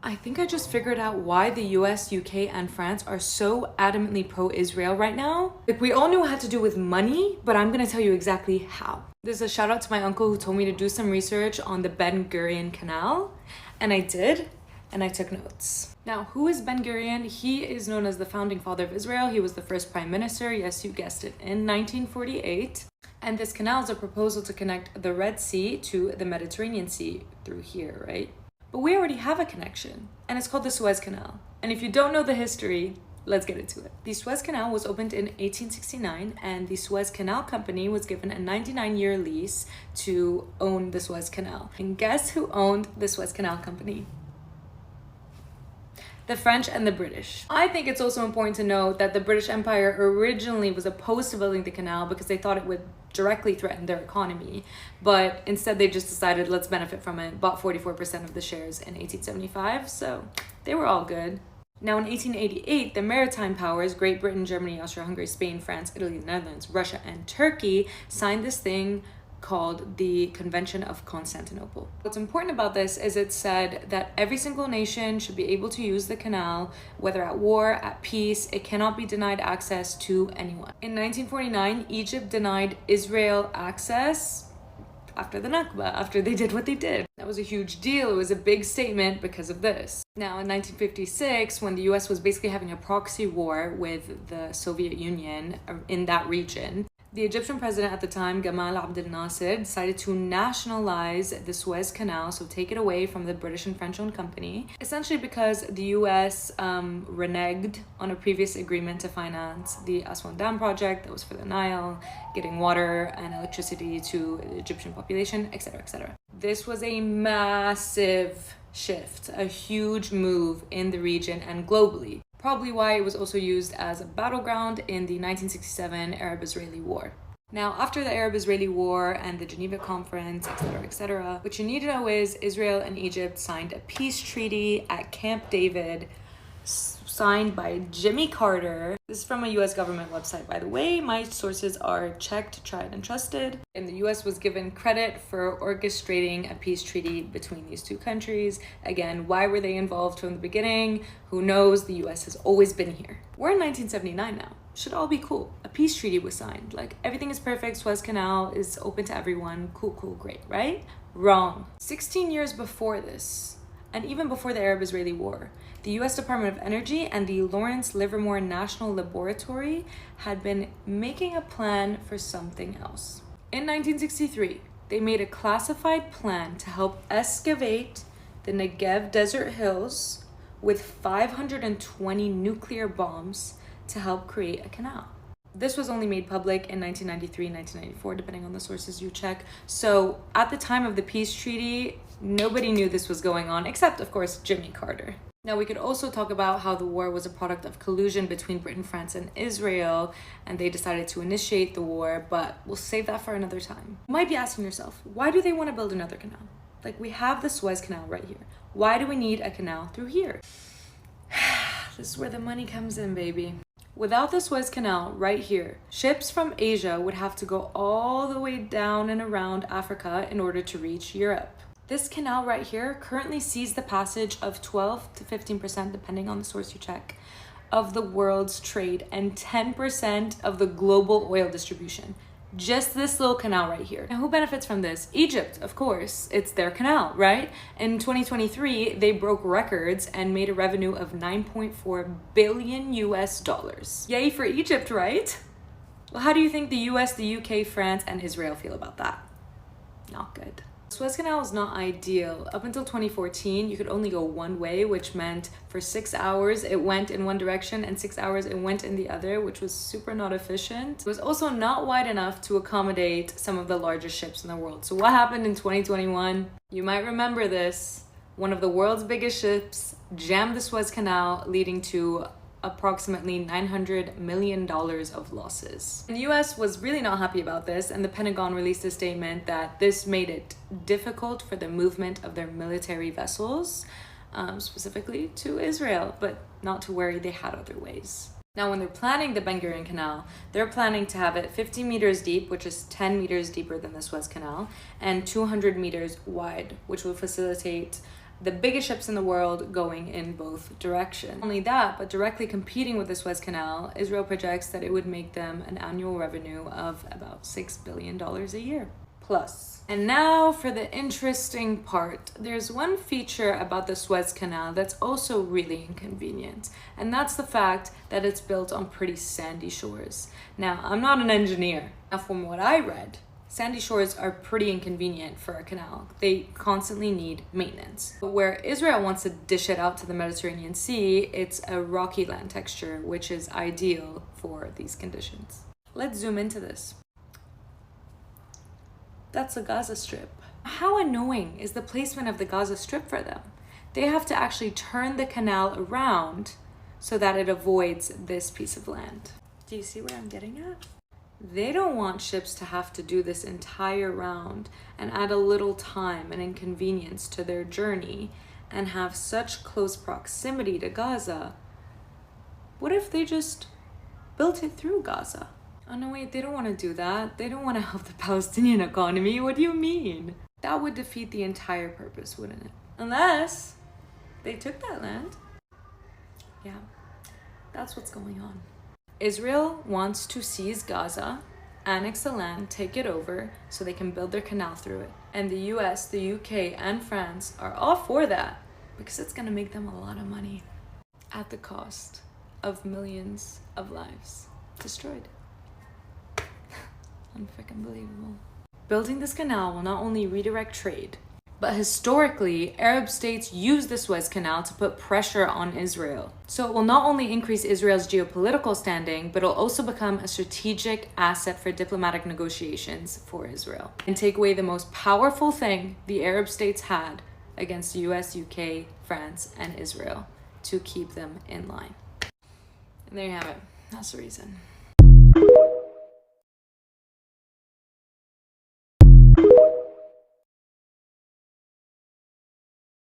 I think I just figured out why the US, UK, and France are so adamantly pro-Israel right now. Like, we all knew it had to do with money, but I'm gonna tell you exactly how. There's a shout out to my uncle who told me to do some research on the Ben Gurion Canal, and I did, and I took notes. Now, who is Ben Gurion? He is known as the founding father of Israel. He was the first prime minister, yes, you guessed it, in 1948. And this canal is a proposal to connect the Red Sea to the Mediterranean Sea through here, right? But we already have a connection, and it's called the Suez Canal. And if you don't know the history, let's get into it. The Suez Canal was opened in 1869, and the Suez Canal Company was given a 99-year lease to own the Suez Canal. And guess who owned the Suez Canal Company? The French and the British. I think it's also important to note that the British Empire originally was opposed to building the canal because they thought it would directly threaten their economy, but instead they just decided let's benefit from it, bought 44% of the shares in 1875, so they were all good. Now in 1888, the maritime powers, Great Britain, Germany, Austria-Hungary, Spain, France, Italy, the Netherlands, Russia, and Turkey signed this thing called the Convention of Constantinople. What's important about this is it said that every single nation should be able to use the canal, whether at war, at peace. It cannot be denied access to anyone. In 1949, Egypt denied Israel access after the Nakba, after they did what they did. That was a huge deal. It was a big statement because of this. Now, in 1956, when the US was basically having a proxy war with the Soviet Union in that region, the Egyptian president at the time, Gamal Abdel Nasser, decided to nationalize the Suez Canal, so take it away from the British and French-owned company, essentially because the US reneged on a previous agreement to finance the Aswan Dam project that was for the Nile, getting water and electricity to the Egyptian population, etc., etc. This was a massive shift, a huge move in the region and globally. Probably why it was also used as a battleground in the 1967 Arab-Israeli War. Now, after the Arab-Israeli War and the Geneva Conference, etc., what you need to know is Israel and Egypt signed a peace treaty at Camp David, signed by Jimmy Carter. This is from a US government website, by the way. My sources are checked, tried, and trusted. And the US was given credit for orchestrating a peace treaty between these two countries. Again, why were they involved from the beginning? Who knows? The US has always been here. We're in 1979 now. Should all be cool. A peace treaty was signed. Like, everything is perfect. Suez Canal is open to everyone. Cool, great, right? Wrong. 16 years before this, and even before the Arab-Israeli War, the US Department of Energy and the Lawrence Livermore National Laboratory had been making a plan for something else. In 1963, they made a classified plan to help excavate the Negev desert hills with 520 nuclear bombs to help create a canal. This was only made public in 1993, 1994, depending on the sources you check. So at the time of the peace treaty, nobody knew this was going on, except, of course, Jimmy Carter. Now, we could also talk about how the war was a product of collusion between Britain, France, and Israel, and they decided to initiate the war, but we'll save that for another time. You might be asking yourself, why do they want to build another canal? Like, we have the Suez Canal right here. Why do we need a canal through here? This is where the money comes in, baby. Without the Suez Canal right here, ships from Asia would have to go all the way down and around Africa in order to reach Europe. This canal right here currently sees the passage of 12 to 15%, depending on the source you check, of the world's trade and 10% of the global oil distribution. Just this little canal right here. And who benefits from this? Egypt, of course. It's their canal, right? In 2023, they broke records and made a revenue of 9.4 billion US dollars. Yay for Egypt, right? Well, how do you think the US, the UK, France, and Israel feel about that? Not good. Suez Canal is not ideal. Up until 2014, you could only go one way, which meant for 6 hours it went in one direction and 6 hours it went in the other, which was super not efficient. It was also not wide enough to accommodate some of the largest ships in the world. So what happened in 2021? You might remember this. One of the world's biggest ships jammed the Suez Canal, leading to approximately $900 million of losses. The US was really not happy about this, and the Pentagon released a statement that this made it difficult for the movement of their military vessels, specifically to Israel, but not to worry, they had other ways. Now, when they're planning the Ben Gurion Canal, they're planning to have it 50 meters deep, which is 10 meters deeper than the Suez Canal, and 200 meters wide, which will facilitate the biggest ships in the world going in both directions. Not only that, but directly competing with the Suez Canal, Israel projects that it would make them an annual revenue of about $6 billion a year. Plus. And now for the interesting part. There's one feature about the Suez Canal that's also really inconvenient, and that's the fact that it's built on pretty sandy shores. Now, I'm not an engineer. Now, from what I read, sandy shores are pretty inconvenient for a canal. They constantly need maintenance. But where Israel wants to dish it out to the Mediterranean Sea, it's a rocky land texture, which is ideal for these conditions. Let's zoom into this. That's the Gaza Strip. How annoying is the placement of the Gaza Strip for them? They have to actually turn the canal around so that it avoids this piece of land. Do you see where I'm getting at? They don't want ships to have to do this entire round and add a little time and inconvenience to their journey and have such close proximity to Gaza. What if they just built it through Gaza? Oh no, wait, they don't want to do that. They don't want to help the Palestinian economy. What do you mean? That would defeat the entire purpose, wouldn't it? Unless they took that land. Yeah, that's what's going on. Israel wants to seize Gaza, annex the land, take it over so they can build their canal through it. And the US, the UK, and France are all for that because it's going to make them a lot of money at the cost of millions of lives destroyed. Unfreaking believable. Building this canal will not only redirect trade, but historically, Arab states used the Suez Canal to put pressure on Israel. So it will not only increase Israel's geopolitical standing, but it'll also become a strategic asset for diplomatic negotiations for Israel and take away the most powerful thing the Arab states had against the US, UK, France, and Israel to keep them in line. And there you have it. That's the reason.